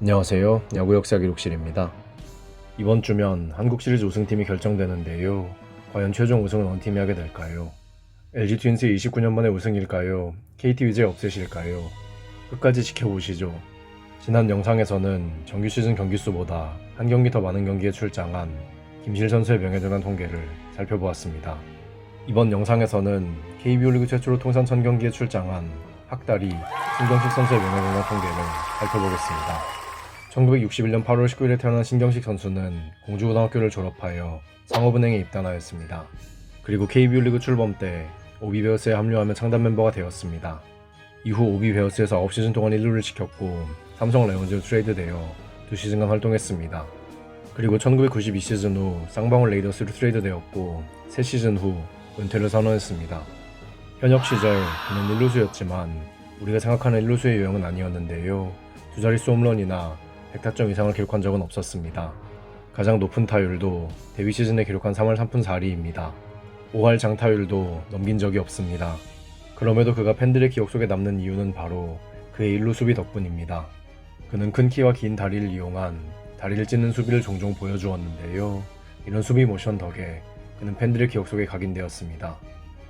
안녕하세요. 야구 역사 기록실입니다. 이번 주면 한국 시리즈 우승팀이 결정되는데요. 과연 최종 우승은 어느 팀이 하게 될까요? LG 트윈스의 29년 만의 우승일까요? KT 위즈의 업셋일까요? 끝까지 지켜보시죠. 지난 영상에서는 정규 시즌 경기 수보다 한 경기 더 많은 경기에 출장한 김실 선수의 명예전환 통계를 살펴보았습니다. 이번 영상에서는 KBO 리그 최초로 통산 1000경기에 출장한 학다리 신경식 선수의 명예전환 통계를 살펴보겠습니다. 1961년 8월 19일에 태어난 신경식 선수는 공주고등학교를 졸업하여 상업은행에 입단하였습니다. 그리고 KBO 리그 출범 때 오비베어스에 합류하며 창단 멤버가 되었습니다. 이후 오비베어스에서 9시즌 동안 1루를 지켰고 삼성 라이온즈로 트레이드되어 2시즌간 활동했습니다. 그리고 1992시즌 후 쌍방울 레이더스로 트레이드되었고 3시즌 후 은퇴를 선언했습니다. 현역 시절 그는 1루수였지만 우리가 생각하는 1루수의 유형은 아니었는데요. 두 자릿수 홈런이나 100타점 이상을 기록한 적은 없었습니다. 가장 높은 타율도 데뷔 시즌에 기록한 3할 3푼 4리입니다. 5할 장타율도 넘긴 적이 없습니다. 그럼에도 그가 팬들의 기억 속에 남는 이유는 바로 그의 1루 수비 덕분입니다. 그는 큰 키와 긴 다리를 이용한 다리를 찢는 수비를 종종 보여주었는데요. 이런 수비 모션 덕에 그는 팬들의 기억 속에 각인되었습니다.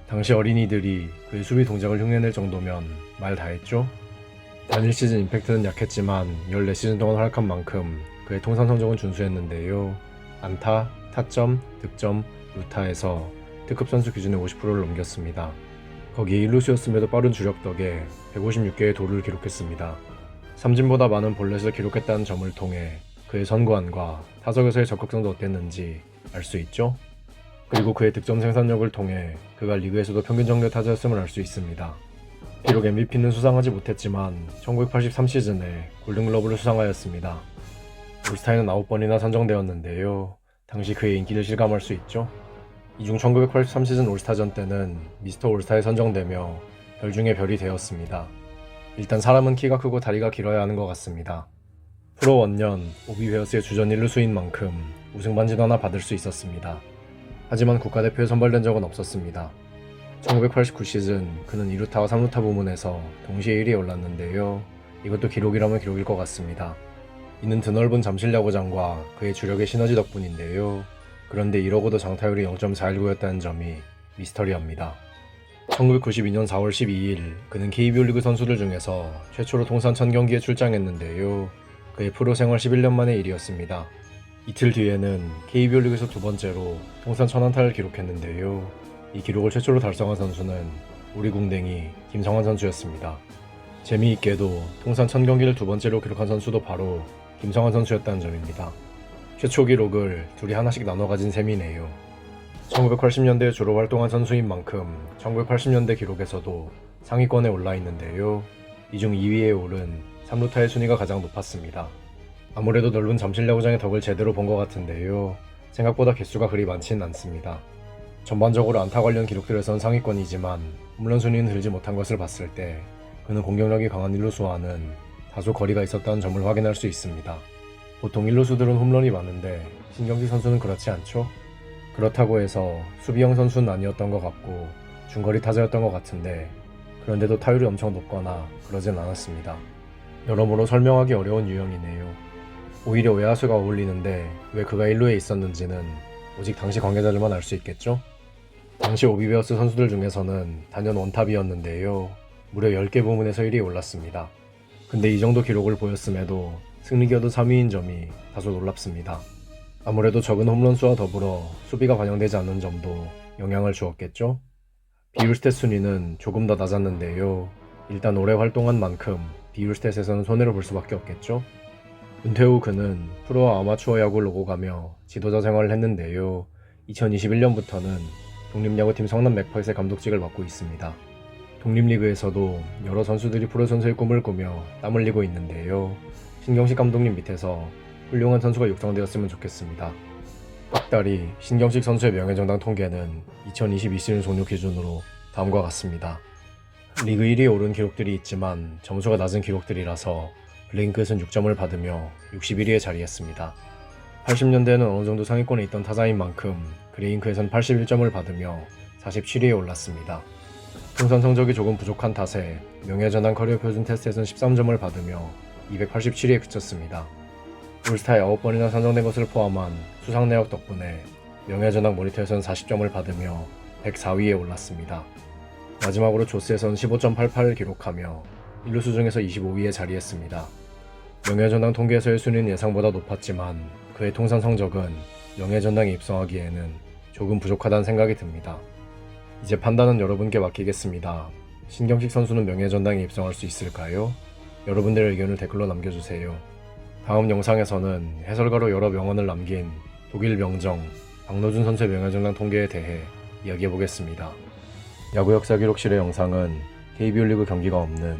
당시 어린이들이 그의 수비 동작을 흉내낼 정도면 말 다했죠? 단일 시즌 임팩트는 약했지만 14시즌 동안 활약한 만큼 그의 통산 성적은 준수했는데요. 안타, 타점, 득점, 루타에서 특급 선수 기준의 50%를 넘겼습니다. 거기에 1루수였음에도 빠른 주력 덕에 156개의 도루를 기록했습니다. 삼진보다 많은 볼넷을 기록했다는 점을 통해 그의 선구안과 타석에서의 적극성도 어땠는지 알 수 있죠? 그리고 그의 득점 생산력을 통해 그가 리그에서도 평균 정도의 타자였음을 알 수 있습니다. 비록 MVP는 수상하지 못했지만 1983시즌에 골든글러브를 수상하였습니다. 올스타에는 9번이나 선정되었는데요. 당시 그의 인기를 실감할 수 있죠. 이 중 1983시즌 올스타전 때는 미스터 올스타에 선정되며 별 중에 별이 되었습니다. 일단 사람은 키가 크고 다리가 길어야 하는 것 같습니다. 프로 원년 오비베어스의 주전 1루수인 만큼 우승 반지도 하나 받을 수 있었습니다. 하지만 국가대표에 선발된 적은 없었습니다. 1989시즌 그는 2루타와 3루타 부문에서 동시에 1위에 올랐는데요. 이것도 기록이라면 기록일 것 같습니다. 이는 드넓은 잠실 야구장과 그의 주력의 시너지 덕분인데요. 그런데 이러고도 장타율이 0.419였다는 점이 미스터리합니다. 1992년 4월 12일 그는 KBO 리그 선수들 중에서 최초로 통산 1000경기에 출장했는데요. 그의 프로 생활 11년 만의 일이었습니다. 이틀 뒤에는 KBO 리그에서 두 번째로 통산 1000안타를 기록했는데요. 이 기록을 최초로 달성한 선수는 우리 궁뎅이 김성환 선수였습니다. 재미있게도 통산 1000경기를 두 번째로 기록한 선수도 바로 김성환 선수였다는 점입니다. 최초 기록을 둘이 하나씩 나눠 가진 셈이네요. 1980년대에 주로 활동한 선수인 만큼 1980년대 기록에서도 상위권에 올라 있는데요. 이 중 2위에 오른 3루타의 순위가 가장 높았습니다. 아무래도 넓은 잠실 야구장의 덕을 제대로 본 것 같은데요. 생각보다 개수가 그리 많지는 않습니다. 전반적으로 안타 관련 기록들에선 상위권이지만 홈런 순위는 들지 못한 것을 봤을 때 그는 공격력이 강한 1루수와는 다소 거리가 있었다는 점을 확인할 수 있습니다. 보통 1루수들은 홈런이 많은데 신경식 선수는 그렇지 않죠? 그렇다고 해서 수비형 선수는 아니었던 것 같고 중거리 타자였던 것 같은데 그런데도 타율이 엄청 높거나 그러진 않았습니다. 여러모로 설명하기 어려운 유형이네요. 오히려 외야수가 어울리는데 왜 그가 1루에 있었는지는 오직 당시 관계자들만 알 수 있겠죠? 당시 오비베어스 선수들 중에서는 단연 원탑이었는데요. 무려 10개 부문에서 1위에 올랐습니다. 근데 이 정도 기록을 보였음에도 승리기어도 3위인 점이 다소 놀랍습니다. 아무래도 적은 홈런수와 더불어 수비가 반영되지 않는 점도 영향을 주었겠죠? 비율 스탯 순위는 조금 더 낮았는데요. 일단 오래 활동한 만큼 비율 스탯에서는 손해를 볼 수밖에 없겠죠? 은퇴 후 그는 프로와 아마추어 야구를 오고 가며 지도자 생활을 했는데요. 2021년부터는 독립야구팀 성남 맥파이스의 감독직을 맡고 있습니다. 독립리그에서도 여러 선수들이 프로 선수의 꿈을 꾸며 땀 흘리고 있는데요. 신경식 감독님 밑에서 훌륭한 선수가 육성되었으면 좋겠습니다. 학다리 신경식 선수의 명예정당 통계는 2022시즌 종료 기준으로 다음과 같습니다. 리그 1위에 오른 기록들이 있지만 점수가 낮은 기록들이라서 블랭크에선 6점을 받으며 61위에 자리했습니다. 80년대에는 어느정도 상위권에 있던 타자인 만큼 그레인크에선 81점을 받으며 47위에 올랐습니다. 통산 성적이 조금 부족한 탓에 명예전환 커리어 표준 테스트에선 13점을 받으며 287위에 그쳤습니다. 올스타에 9번이나 선정된 것을 포함한 수상 내역 덕분에 명예전당 모니터에선 40점을 받으며 104위에 올랐습니다. 마지막으로 조스에선 15.88을 기록하며 일루수 중에서 25위에 자리했습니다. 명예전당 통계에서의 순위는 예상보다 높았지만 그의 통산 성적은 명예전당에 입성하기에는 조금 부족하다는 생각이 듭니다. 이제 판단은 여러분께 맡기겠습니다. 신경식 선수는 명예전당에 입성할 수 있을까요? 여러분들의 의견을 댓글로 남겨주세요. 다음 영상에서는 해설가로 여러 명언을 남긴 독일 명정 박노준 선수의 명예전당 통계에 대해 이야기해보겠습니다. 야구 역사 기록실의 영상은 KBO 리그 경기가 없는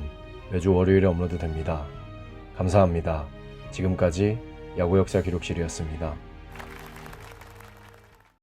매주 월요일에 업로드됩니다. 감사합니다. 지금까지 야구 역사 기록실이었습니다.